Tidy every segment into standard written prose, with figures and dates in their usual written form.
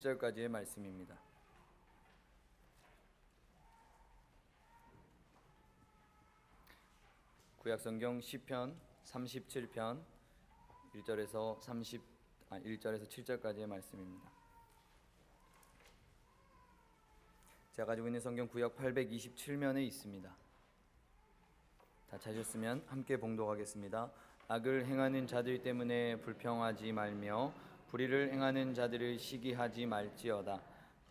1절까지의 말씀입니다. 구약성경 시편 37편 1절에서 7절까지의 말씀입니다. 제가 가지고 있는 성경 구약 827면에 있습니다. 다 찾으셨으면 함께 봉독하겠습니다. 악을 행하는 자들 때문에 불평하지 말며 불의를 행하는 자들을 시기하지 말지어다.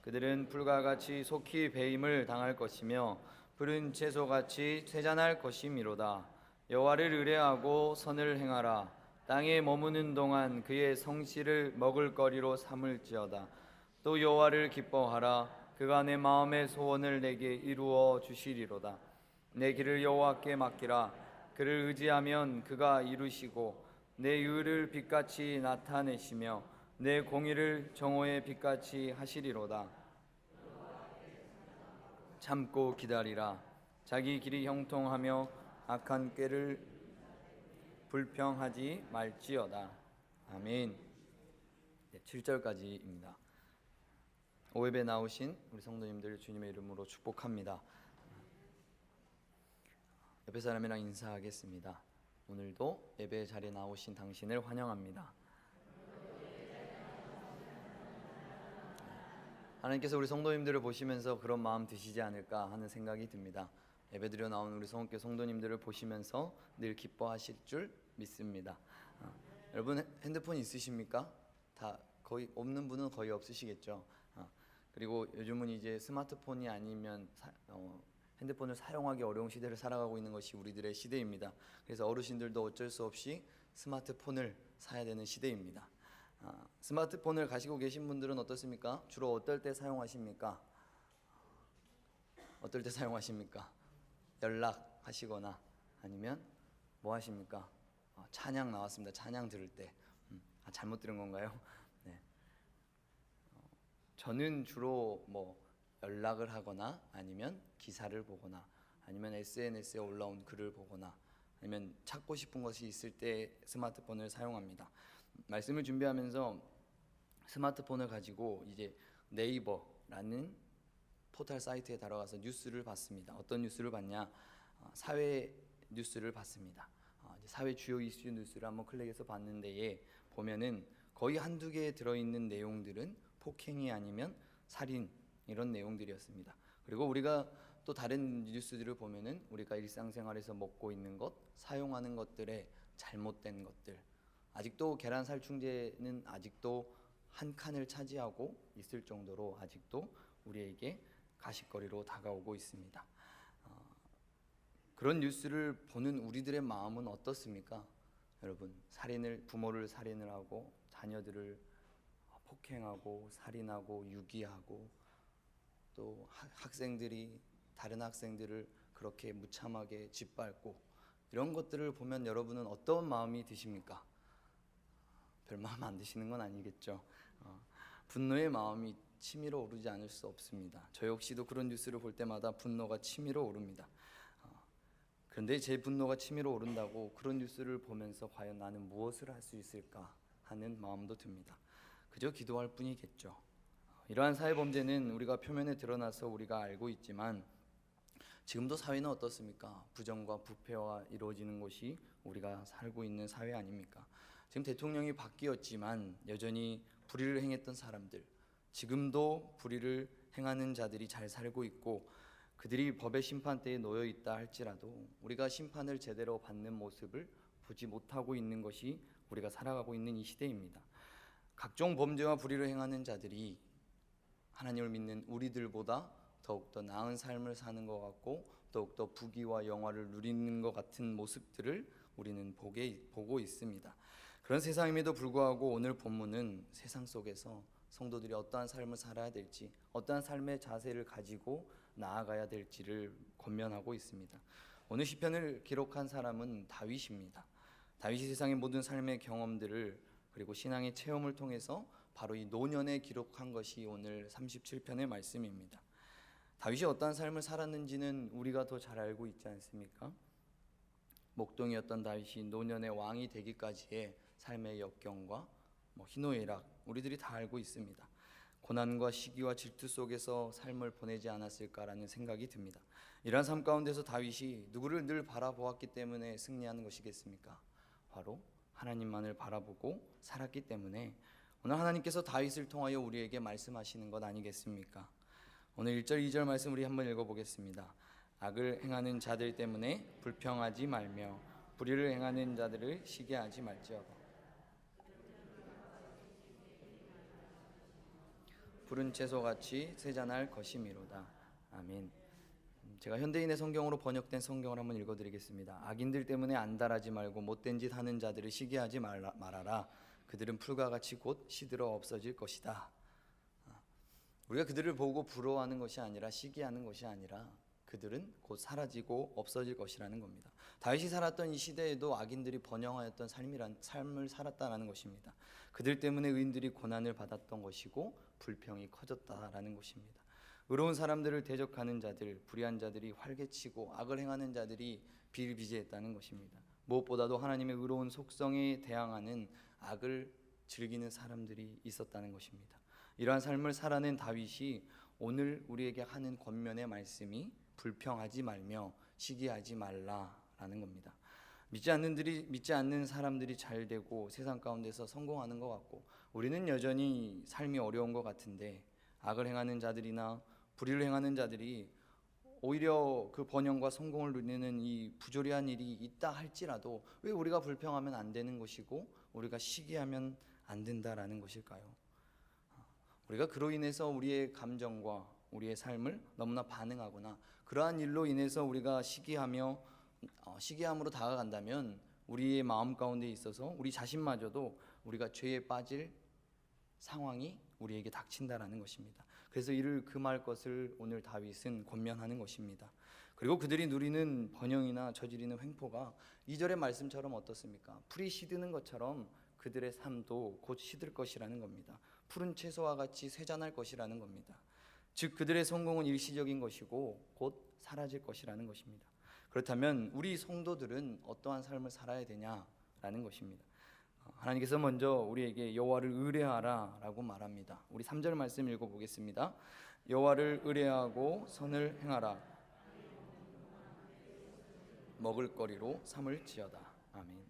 그들은 풀과 같이 속히 배임을 당할 것이며 푸른 채소같이 쇠잔할 것이미로다. 여호와를 의뢰하고 선을 행하라. 땅에 머무는 동안 그의 성실을 먹을거리로 삼을지어다. 또 여호와를 기뻐하라. 그가 내 마음의 소원을 내게 이루어 주시리로다. 내 길을 여호와께 맡기라. 그를 의지하면 그가 이루시고 내 의를 빛같이 나타내시며 내 공의를 정오의 빛같이 하시리로다. 참고 기다리라. 자기 길이 형통하며 악한 꾀를 불평하지 말지어다. 아멘. 7절까지입니다. 오예배 나오신 우리 성도님들 주님의 이름으로 축복합니다. 옆에 사람이랑 인사하겠습니다. 오늘도 예배 자리에 나오신 당신을 환영합니다. 하나님께서 우리 성도님들을 보시면서 그런 마음 드시지 않을까 하는 생각이 듭니다. 예배드려 나온 우리 성교 성도님들을 보시면서 늘 기뻐하실 줄 믿습니다. 여러분 핸드폰 있으십니까? 다 거의 없는 분은 거의 없으시겠죠. 그리고 요즘은 이제 스마트폰이 아니면 핸드폰을 사용하기 어려운 시대를 살아가고 있는 것이 우리들의 시대입니다. 그래서 어르신들도 어쩔 수 없이 스마트폰을 사야 되는 시대입니다. 스마트폰을 가지고 계신 분들은 어떻습니까? 주로 어떨 때 사용하십니까? 어떨 때 사용하십니까? 연락하시거나 아니면 뭐 하십니까? 찬양 나왔습니다. 찬양 들을 때. 잘못 들은 건가요? 네. 저는 주로 뭐 연락을 하거나 아니면 기사를 보거나 아니면 SNS에 올라온 글을 보거나 아니면 찾고 싶은 것이 있을 때 스마트폰을 사용합니다. 말씀을 준비하면서 스마트폰을 가지고 이제 네이버라는 포털 사이트에 들어가서 뉴스를 봤습니다. 어떤 뉴스를 봤냐? 사회 뉴스를 봤습니다. 사회 주요 이슈 뉴스를 한번 클릭해서 봤는데 보면은 거의 한두 개에 들어있는 내용들은 폭행이 아니면 살인 이런 내용들이었습니다. 그리고 우리가 또 다른 뉴스들을 보면은 우리가 일상생활에서 먹고 있는 것, 사용하는 것들의 잘못된 것들, 아직도 계란 살충제는 아직도 한 칸을 차지하고 있을 정도로 아직도 우리에게 가십거리로 다가오고 있습니다. 그런 뉴스를 보는 우리들의 마음은 어떻습니까? 여러분, 부모를 살인을 하고 자녀들을 폭행하고 살인하고 유기하고 또 학생들이 다른 학생들을 그렇게 무참하게 짓밟고 이런 것들을 보면 여러분은 어떤 마음이 드십니까? 별 마음 안 드시는 건 아니겠죠. 분노의 마음이 치밀어 오르지 않을 수 없습니다. 저 역시도 그런 뉴스를 볼 때마다 분노가 치밀어 오릅니다. 그런데 제 분노가 치밀어 오른다고 그런 뉴스를 보면서 과연 나는 무엇을 할 수 있을까 하는 마음도 듭니다. 그저 기도할 뿐이겠죠. 이러한 사회범죄는 우리가 표면에 드러나서 우리가 알고 있지만 지금도 사회는 어떻습니까? 부정과 부패와 이루어지는 것이 우리가 살고 있는 사회 아닙니까? 지금 대통령이 바뀌었지만 여전히 불의를 행했던 사람들, 지금도 불의를 행하는 자들이 잘 살고 있고 그들이 법의 심판대에 놓여 있다 할지라도 우리가 심판을 제대로 받는 모습을 보지 못하고 있는 것이 우리가 살아가고 있는 이 시대입니다. 각종 범죄와 불의를 행하는 자들이 하나님을 믿는 우리들보다 더욱더 나은 삶을 사는 것 같고 더욱더 부귀와 영화를 누리는 것 같은 모습들을 우리는 보고 있습니다. 그런 세상임에도 불구하고 오늘 본문은 세상 속에서 성도들이 어떠한 삶을 살아야 될지, 어떠한 삶의 자세를 가지고 나아가야 될지를 권면하고 있습니다. 오늘 시편을 기록한 사람은 다윗입니다. 다윗이 세상의 모든 삶의 경험들을 그리고 신앙의 체험을 통해서 바로 이 노년에 기록한 것이 오늘 37편의 말씀입니다. 다윗이 어떠한 삶을 살았는지는 우리가 더 잘 알고 있지 않습니까? 목동이었던 다윗이 노년의 왕이 되기까지의 삶의 역경과 희노애락 우리들이 다 알고 있습니다. 고난과 시기와 질투 속에서 삶을 보내지 않았을까라는 생각이 듭니다. 이러한 삶 가운데서 다윗이 누구를 늘 바라보았기 때문에 승리하는 것이겠습니까? 바로 하나님만을 바라보고 살았기 때문에 오늘 하나님께서 다윗을 통하여 우리에게 말씀하시는 것 아니겠습니까? 오늘 1절 2절 말씀 우리 한번 읽어보겠습니다. 악을 행하는 자들 때문에 불평하지 말며 불의를 행하는 자들을 시기하지 말지어다. 푸른 채소같이 세잔할 것이미로다. 아멘. 제가 현대인의 성경으로 번역된 성경을 한번 읽어드리겠습니다. 악인들 때문에 안달하지 말고 못된 짓 하는 자들을 시기하지 말아라. 그들은 풀과 같이 곧 시들어 없어질 것이다. 우리가 그들을 보고 부러워하는 것이 아니라 시기하는 것이 아니라 그들은 곧 사라지고 없어질 것이라는 겁니다. 다윗이 살았던 이 시대에도 악인들이 번영하였던 삶을 살았다라는 것입니다. 그들 때문에 의인들이 고난을 받았던 것이고 불평이 커졌다라는 것입니다. 의로운 사람들을 대적하는 자들, 불의한 자들이 활개치고 악을 행하는 자들이 비일비재했다는 것입니다. 무엇보다도 하나님의 의로운 속성에 대항하는 악을 즐기는 사람들이 있었다는 것입니다. 이러한 삶을 살아낸 다윗이 오늘 우리에게 하는 권면의 말씀이 불평하지 말며 시기하지 말라라는 겁니다. 믿지 않는 사람들이 잘 되고 세상 가운데서 성공하는 것 같고 우리는 여전히 삶이 어려운 것 같은데 악을 행하는 자들이나 불의를 행하는 자들이 오히려 그 번영과 성공을 누리는 이 부조리한 일이 있다 할지라도 왜 우리가 불평하면 안 되는 것이고 우리가 시기하면 안 된다라는 것일까요? 우리가 그로 인해서 우리의 감정과 우리의 삶을 너무나 반응하거나 그러한 일로 인해서 우리가 시기함으로 다가간다면 우리의 마음 가운데 있어서 우리 자신마저도 우리가 죄에 빠질 상황이 우리에게 닥친다라는 것입니다. 그래서 이를 금할 것을 오늘 다윗은 권면하는 것입니다. 그리고 그들이 누리는 번영이나 저지르는 횡포가 2절의 말씀처럼 어떻습니까? 풀이 시드는 것처럼 그들의 삶도 곧 시들 것이라는 겁니다. 푸른 채소와 같이 쇠잔할 것이라는 겁니다. 즉 그들의 성공은 일시적인 것이고 곧 사라질 것이라는 것입니다. 그렇다면 우리 성도들은 어떠한 삶을 살아야 되냐라는 것입니다. 하나님께서 먼저 우리에게 여호와를 의뢰하라 라고 말합니다. 우리 3절 말씀 읽어보겠습니다. 여호와를 의뢰하고 선을 행하라. 먹을거리로 삼을지어다. 아멘.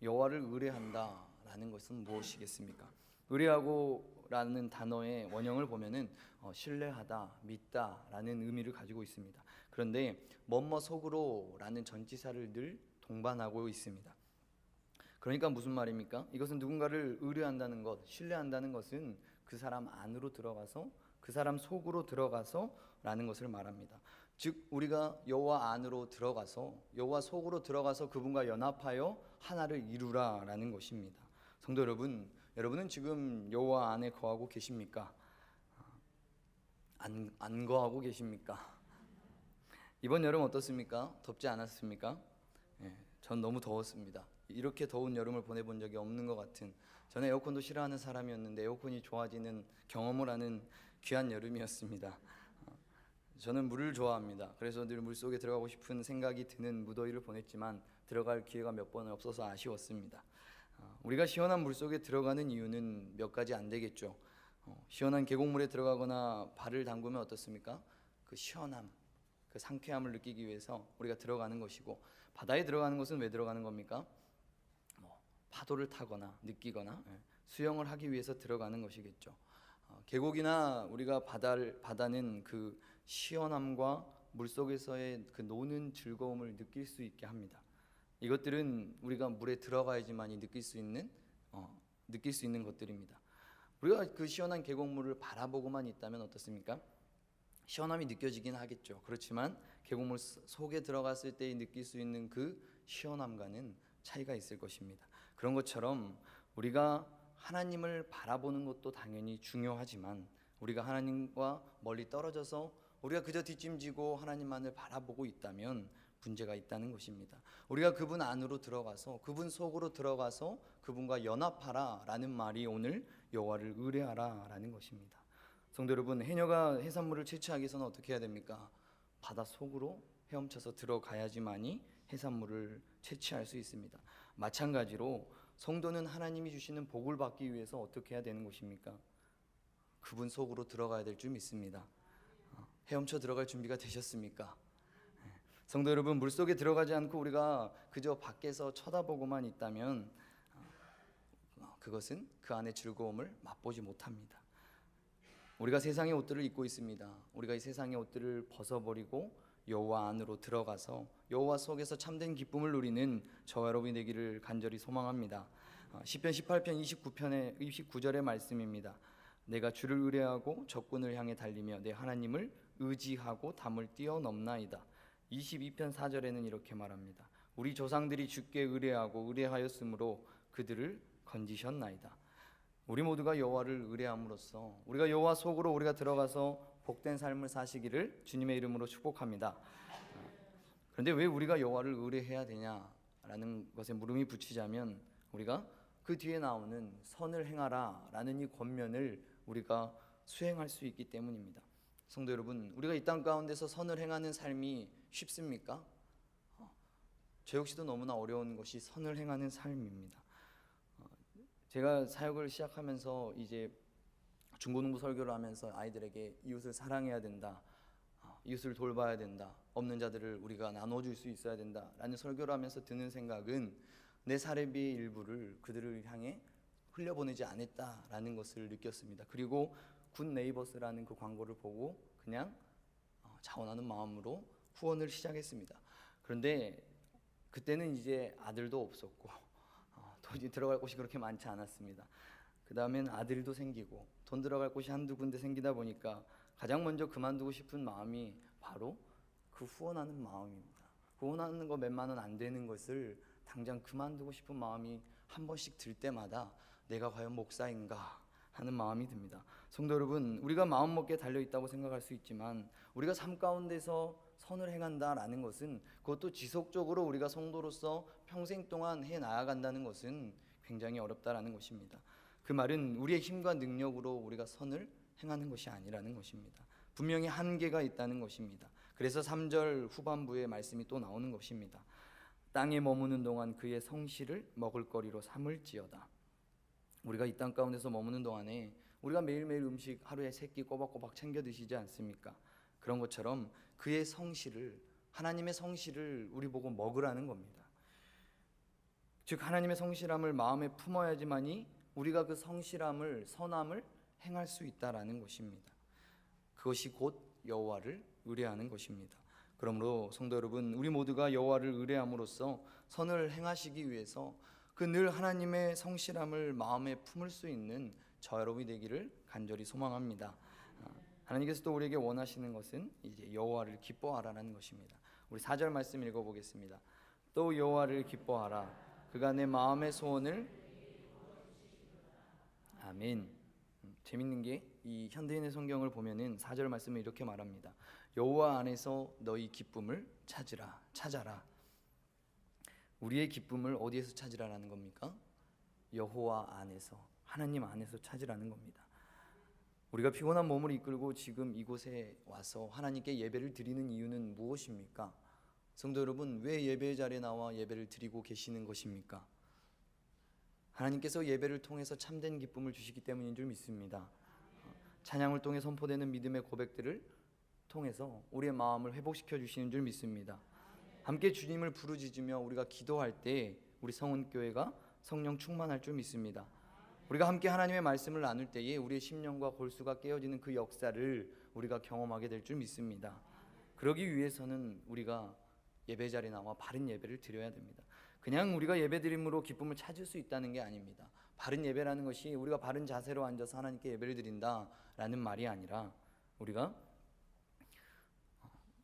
여호와를 의뢰한다 라는 것은 무엇이겠습니까? 의뢰하고 라는 단어의 원형을 보면은 신뢰하다, 믿다 라는 의미를 가지고 있습니다. 그런데 뭐뭐 속으로 라는 전치사를 늘 동반하고 있습니다. 그러니까 무슨 말입니까? 이것은 누군가를 의뢰한다는 것, 신뢰한다는 것은 그 사람 안으로 들어가서 그 사람 속으로 들어가서 라는 것을 말합니다. 즉 우리가 여호와 안으로 들어가서 여호와 속으로 들어가서 그분과 연합하여 하나를 이루라 라는 것입니다. 성도 여러분, 여러분은 지금 여호와 안에 거하고 계십니까? 안 거하고 계십니까? 이번 여름 어떻습니까? 덥지 않았습니까? 전 너무 더웠습니다. 이렇게 더운 여름을 보내본 적이 없는 것 같은, 저는 에어컨도 싫어하는 사람이었는데 에어컨이 좋아지는 경험을 하는 귀한 여름이었습니다. 저는 물을 좋아합니다. 그래서 늘 물속에 들어가고 싶은 생각이 드는 무더위를 보냈지만 들어갈 기회가 몇 번 없어서 아쉬웠습니다. 우리가 시원한 물속에 들어가는 이유는 몇 가지 안 되겠죠. 시원한 계곡물에 들어가거나 발을 담그면 어떻습니까? 그 시원함, 그 상쾌함을 느끼기 위해서 우리가 들어가는 것이고, 바다에 들어가는 것은 왜 들어가는 겁니까? 파도를 타거나 느끼거나 수영을 하기 위해서 들어가는 것이겠죠. 계곡이나 우리가 바다는 그 시원함과 물속에서의 그 노는 즐거움을 느낄 수 있게 합니다. 이것들은 우리가 물에 들어가야지만이 느낄 수 있는 것들입니다. 우리가 그 시원한 계곡물을 바라보고만 있다면 어떻습니까? 시원함이 느껴지긴 하겠죠. 그렇지만 계곡물 속에 들어갔을 때 느낄 수 있는 그 시원함과는 차이가 있을 것입니다. 그런 것처럼 우리가 하나님을 바라보는 것도 당연히 중요하지만 우리가 하나님과 멀리 떨어져서 우리가 그저 뒷짐지고 하나님만을 바라보고 있다면 문제가 있다는 것입니다. 우리가 그분 안으로 들어가서 그분 속으로 들어가서 그분과 연합하라 라는 말이 오늘 여호와를 의뢰하라 라는 것입니다. 성도 여러분, 해녀가 해산물을 채취하기 위해서는 어떻게 해야 됩니까? 바다 속으로 헤엄쳐서 들어가야지만이 해산물을 채취할 수 있습니다. 마찬가지로 성도는 하나님이 주시는 복을 받기 위해서 어떻게 해야 되는 것입니까? 그분 속으로 들어가야 될 줄 믿습니다. 헤엄쳐 들어갈 준비가 되셨습니까? 성도 여러분, 물속에 들어가지 않고 우리가 그저 밖에서 쳐다보고만 있다면 그것은 그 안의 즐거움을 맛보지 못합니다. 우리가 세상의 옷들을 입고 있습니다. 우리가 이 세상의 옷들을 벗어버리고 여호와 안으로 들어가서 여호와 속에서 참된 기쁨을 누리는 저와 여러분이 되기를 간절히 소망합니다. 시편 18편 29절의 말씀입니다. 내가 주를 의뢰하고 적군을 향해 달리며 내 하나님을 의지하고 담을 뛰어넘나이다. 22편 4절에는 이렇게 말합니다. 우리 조상들이 주께 의뢰하고 의뢰하였으므로 그들을 건지셨나이다. 우리 모두가 여호와를 의뢰함으로써 우리가 여호와 속으로 우리가 들어가서 복된 삶을 사시기를 주님의 이름으로 축복합니다. 그런데 왜 우리가 여호와를 의뢰해야 되냐라는 것에 물음이 붙이자면 우리가 그 뒤에 나오는 선을 행하라 라는 이 권면을 우리가 수행할 수 있기 때문입니다. 성도 여러분, 우리가 이 땅 가운데서 선을 행하는 삶이 쉽습니까? 저 역시도 너무나 어려운 것이 선을 행하는 삶입니다. 제가 사역을 시작하면서 이제 중고등부 설교를 하면서 아이들에게 이웃을 사랑해야 된다, 이웃을 돌봐야 된다, 없는 자들을 우리가 나눠줄 수 있어야 된다 라는 설교를 하면서 드는 생각은 내 사례비의 일부를 그들을 향해 흘려보내지 않았다라는 것을 느꼈습니다. 그리고 굿 네이버스라는 그 광고를 보고 그냥 자원하는 마음으로 후원을 시작했습니다. 그런데 그때는 이제 아들도 없었고 돈이 들어갈 곳이 그렇게 많지 않았습니다. 그 다음엔 아들도 생기고 돈 들어갈 곳이 한두 군데 생기다 보니까 가장 먼저 그만두고 싶은 마음이 바로 그 후원하는 마음입니다. 후원하는 거 몇만 원 안 되는 것을 당장 그만두고 싶은 마음이 한 번씩 들 때마다 내가 과연 목사인가 하는 마음이 듭니다. 성도 여러분, 우리가 마음먹기에 달려있다고 생각할 수 있지만 우리가 삶 가운데서 선을 행한다라는 것은 그것도 지속적으로 우리가 성도로서 평생 동안 해나가간다는 것은 굉장히 어렵다라는 것입니다. 그 말은 우리의 힘과 능력으로 우리가 선을 행하는 것이 아니라는 것입니다. 분명히 한계가 있다는 것입니다. 그래서 3절 후반부의 말씀이 또 나오는 것입니다. 땅에 머무는 동안 그의 성실을 먹을거리로 삼을지어다. 우리가 이 땅 가운데서 머무는 동안에 우리가 매일매일 음식 하루에 3끼 꼬박꼬박 챙겨 드시지 않습니까? 그런 것처럼 그의 성실을, 하나님의 성실을 우리 보고 먹으라는 겁니다. 즉 하나님의 성실함을 마음에 품어야지만이 우리가 그 성실함을, 선함을 행할 수 있다라는 것입니다. 그것이 곧 여호와를 의뢰하는 것입니다. 그러므로 성도 여러분, 우리 모두가 여호와를 의뢰함으로써 선을 행하시기 위해서 그 늘 하나님의 성실함을 마음에 품을 수 있는 저 여러분이 되기를 간절히 소망합니다. 하나님께서 또 우리에게 원하시는 것은 이제 여호와를 기뻐하라는 것입니다. 우리 4절 말씀 읽어보겠습니다. 또 여호와를 기뻐하라. 그가 내 마음의 소원을 아멘. 재밌는 게 이 현대인의 성경을 보면은 4절 말씀을 이렇게 말합니다. 여호와 안에서 너희 기쁨을 찾아라. 우리의 기쁨을 어디에서 찾으라는 겁니까? 여호와 안에서, 하나님 안에서 찾으라는 겁니다. 우리가 피곤한 몸을 이끌고 지금 이곳에 와서 하나님께 예배를 드리는 이유는 무엇입니까? 성도 여러분, 왜 예배의 자리에 나와 예배를 드리고 계시는 것입니까? 하나님께서 예배를 통해서 참된 기쁨을 주시기 때문인 줄 믿습니다. 찬양을 통해 선포되는 믿음의 고백들을 통해서 우리의 마음을 회복시켜 주시는 줄 믿습니다. 함께 주님을 부르짖으며 우리가 기도할 때 우리 성은교회가 성령 충만할 줄 믿습니다. 우리가 함께 하나님의 말씀을 나눌 때에 우리의 심령과 골수가 깨어지는 그 역사를 우리가 경험하게 될 줄 믿습니다. 그러기 위해서는 우리가 예배 자리에 나와 바른 예배를 드려야 됩니다. 그냥 우리가 예배드림으로 기쁨을 찾을 수 있다는 게 아닙니다. 바른 예배라는 것이 우리가 바른 자세로 앉아서 하나님께 예배를 드린다라는 말이 아니라 우리가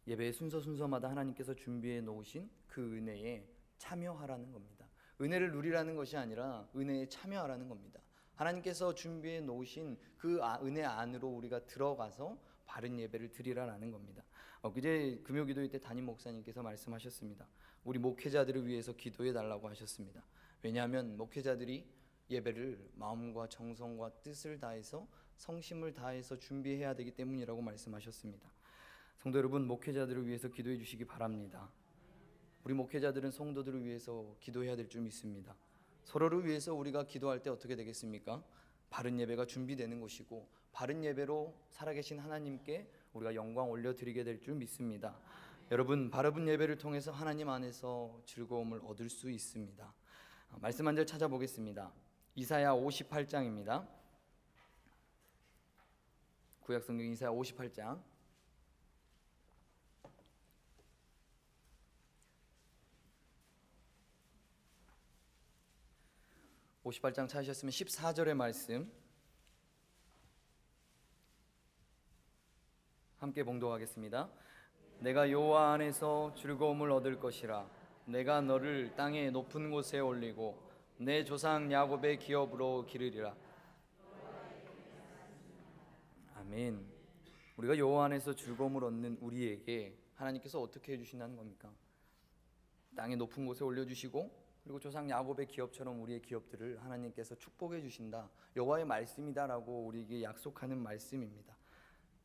예배의 순서마다 하나님께서 준비해 놓으신 그 은혜에 참여하라는 겁니다. 은혜를 누리라는 것이 아니라 은혜에 참여하라는 겁니다. 하나님께서 준비해 놓으신 그 은혜 안으로 우리가 들어가서 바른 예배를 드리라는 겁니다. 그제 금요기도회 때 담임 목사님께서 말씀하셨습니다. 우리 목회자들을 위해서 기도해 달라고 하셨습니다. 왜냐하면 목회자들이 예배를 마음과 정성과 뜻을 다해서 성심을 다해서 준비해야 되기 때문이라고 말씀하셨습니다. 성도 여러분, 목회자들을 위해서 기도해 주시기 바랍니다. 우리 목회자들은 성도들을 위해서 기도해야 될 줄 믿습니다. 서로를 위해서 우리가 기도할 때 어떻게 되겠습니까? 바른 예배가 준비되는 것이고 바른 예배로 살아계신 하나님께 우리가 영광 올려드리게 될 줄 믿습니다. 여러분, 바른 예배를 통해서 하나님 안에서 즐거움을 얻을 수 있습니다. 말씀 한 절 찾아보겠습니다. 이사야 58장입니다. 구약성경 이사야 58장 58장 찾으셨으면 14절의 말씀 함께 봉독하겠습니다. 내가 여호와 안에서 즐거움을 얻을 것이라. 내가 너를 땅의 높은 곳에 올리고 내 조상 야곱의 기업으로 기르리라. 아멘. 우리가 여호와 안에서 즐거움을 얻는 우리에게 하나님께서 어떻게 해주신다는 겁니까? 땅의 높은 곳에 올려주시고, 그리고 조상 야곱의 기업처럼 우리의 기업들을 하나님께서 축복해 주신다. 여호와의 말씀이다라고 우리에게 약속하는 말씀입니다.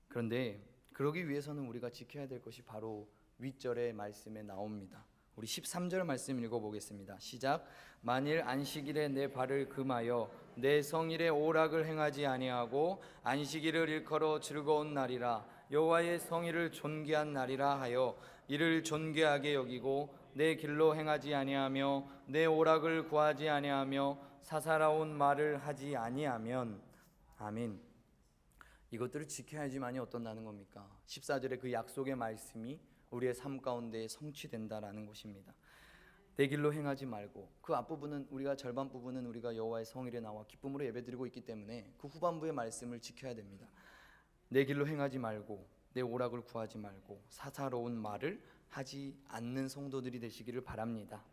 그런데 그러기 위해서는 우리가 지켜야 될 것이 바로 윗절의 말씀에 나옵니다. 우리 13절 말씀 읽어보겠습니다. 시작. 만일 안식일에 내 발을 금하여 내 성일에 오락을 행하지 아니하고 안식일을 일컬어 즐거운 날이라 여호와의 성일을 존귀한 날이라 하여 이를 존귀하게 여기고 내 길로 행하지 아니하며 내 오락을 구하지 아니하며 사사로운 말을 하지 아니하면. 아멘. 이것들을 지켜야지만이 어떤다는 겁니까? 14절의 그 약속의 말씀이 우리의 삶 가운데 성취된다라는 것입니다. 내 길로 행하지 말고, 그 앞부분은 우리가 절반 부분은 우리가 여호와의 성일에 나와 기쁨으로 예배드리고 있기 때문에 그 후반부의 말씀을 지켜야 됩니다. 내 길로 행하지 말고 내 오락을 구하지 말고 사사로운 말을 하지 않는 성도들이 되시기를 바랍니다.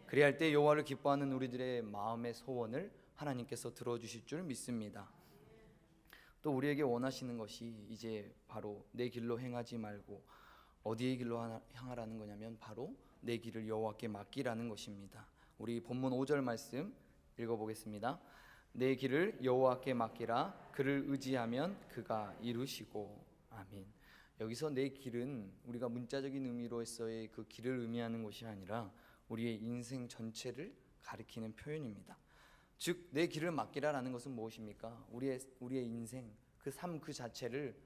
그리할 때 여호와를 기뻐하는 우리들의 마음의 소원을 하나님께서 들어주실 줄 믿습니다. 또 우리에게 원하시는 것이 이제 바로 내 길로 행하지 말고 어디의 길로 향하라는 거냐면 바로 내 길을 여호와께 맡기라는 것입니다. 우리 본문 5절 말씀 읽어보겠습니다. 내 길을 여호와께 맡기라. 그를 의지하면 그가 이루시고. 아멘. 여기서 내 길은 우리가 문자적인 의미로서의 그 길을 의미하는 것이 아니라 우리의 인생 전체를 가리키는 표현입니다. 즉, 내 길을 맡기라라는 것은 무엇입니까? 우리의 인생, 그 삶 그 자체를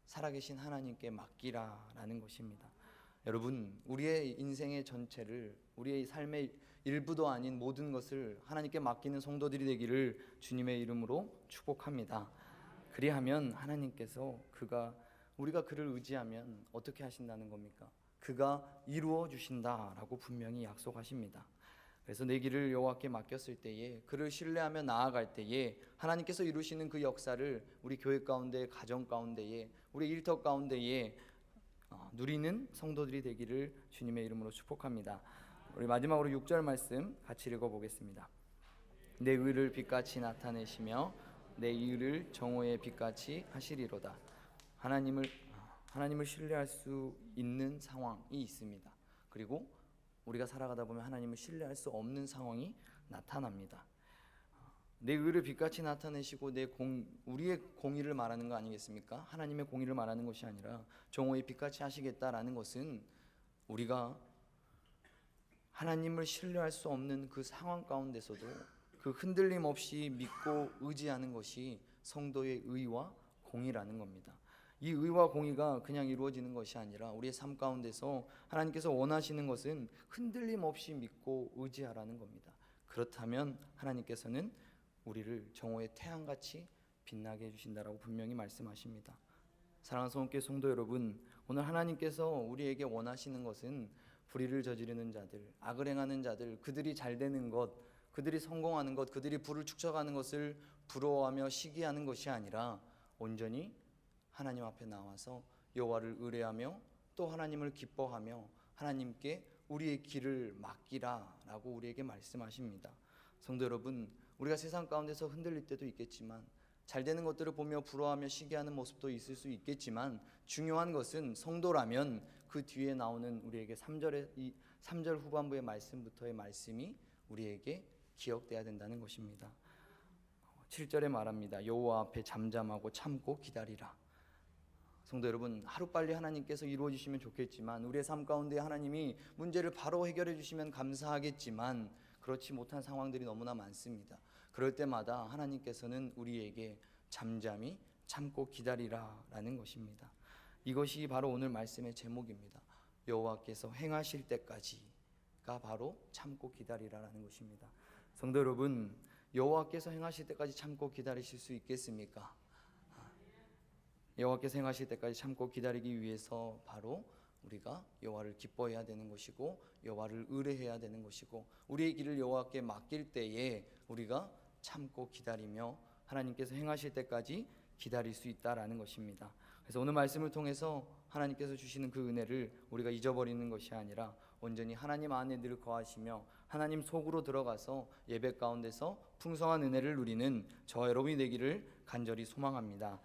살아계신 하나님께 맡기라라는 것입니다. 여러분, 우리의 인생의 전체를, 우리의 삶의 일부도 아닌 모든 것을 하나님께 맡기는 성도들이 되기를 주님의 이름으로 축복합니다. 그리하면 하나님께서 우리가 그를 의지하면 어떻게 하신다는 겁니까? 그가 이루어 주신다라고 분명히 약속하십니다. 그래서 내 길을 여호와께 맡겼을 때에, 그를 신뢰하며 나아갈 때에 하나님께서 이루시는 그 역사를 우리 교회 가운데, 가정 가운데에, 우리 일터 가운데에 누리는 성도들이 되기를 주님의 이름으로 축복합니다. 우리 마지막으로 6절 말씀 같이 읽어보겠습니다. 내 의를 빛같이 나타내시며 내 일을 정오의 빛같이 하시리로다. 하나님을 신뢰할 수 있는 상황이 있습니다. 그리고 우리가 살아가다 보면 하나님을 신뢰할 수 없는 상황이 나타납니다. 내 의를 빛같이 나타내시고 우리의 공의를 말하는 거 아니겠습니까? 하나님의 공의를 말하는 것이 아니라 정오의 빛같이 하시겠다라는 것은 우리가 하나님을 신뢰할 수 없는 그 상황 가운데서도 그 흔들림 없이 믿고 의지하는 것이 성도의 의와 공의라는 겁니다. 이 의와 공의가 그냥 이루어지는 것이 아니라 우리의 삶 가운데서 하나님께서 원하시는 것은 흔들림 없이 믿고 의지하라는 겁니다. 그렇다면 하나님께서는 우리를 정오의 태양같이 빛나게 해주신다라고 분명히 말씀하십니다. 사랑하는 성도께 성도 여러분, 오늘 하나님께서 우리에게 원하시는 것은 불의를 저지르는 자들, 악을 행하는 자들, 그들이 잘 되는 것, 그들이 성공하는 것, 그들이 부를 축적하는 것을 부러워하며 시기하는 것이 아니라 온전히 하나님 앞에 나와서 여호와를 의뢰하며 또 하나님을 기뻐하며 하나님께 우리의 길을 맡기라라고 우리에게 말씀하십니다. 성도 여러분, 우리가 세상 가운데서 흔들릴 때도 있겠지만, 잘 되는 것들을 보며 부러워하며 시기하는 모습도 있을 수 있겠지만, 중요한 것은 성도라면 그 뒤에 나오는 우리에게 3절 후반부의 말씀부터의 말씀이 우리에게 기억돼야 된다는 것입니다. 7절에 말합니다. 여호와 앞에 잠잠하고 참고 기다리라. 성도 여러분, 하루빨리 하나님께서 이루어 주시면 좋겠지만, 우리의 삶 가운데 하나님이 문제를 바로 해결해 주시면 감사하겠지만 그렇지 못한 상황들이 너무나 많습니다. 그럴 때마다 하나님께서는 우리에게 잠잠히 참고 기다리라라는 것입니다. 이것이 바로 오늘 말씀의 제목입니다. 여호와께서 행하실 때까지가 바로 참고 기다리라라는 것입니다. 성도 여러분, 여호와께서 행하실 때까지 참고 기다리실 수 있겠습니까? 여호와께서 행하실 때까지 참고 기다리기 위해서 바로 우리가 여호와를 기뻐해야 되는 것이고 여호와를 의뢰해야 되는 것이고 우리의 길을 여호와께 맡길 때에 우리가 참고 기다리며 하나님께서 행하실 때까지 기다릴 수 있다라는 것입니다. 그래서 오늘 말씀을 통해서 하나님께서 주시는 그 은혜를 우리가 잊어버리는 것이 아니라 온전히 하나님 안에 늘 거하시며 하나님 속으로 들어가서 예배 가운데서 풍성한 은혜를 누리는 저와 여러분이 되기를 간절히 소망합니다.